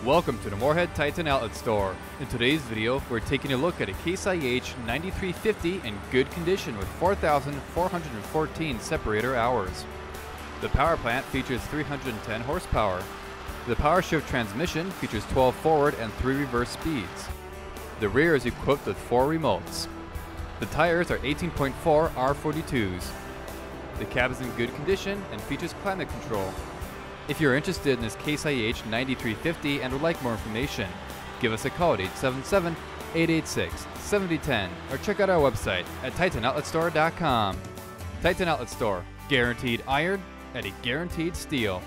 Welcome to the Moorhead Titan Outlet Store. In today's video, we're taking a look at a Case IH 9350 in good condition with 4,414 separator hours. The power plant features 310 horsepower. The PowerShift transmission features 12 forward and 3 reverse speeds. The rear is equipped with 4 remotes. The tires are 18.4 R42s. The cab is in good condition and features climate control. If you're interested in this Case IH 9350 and would like more information, give us a call at 877-886-7010 or check out our website at TitanOutletStore.com. Titan Outlet Store, guaranteed iron at a guaranteed steel.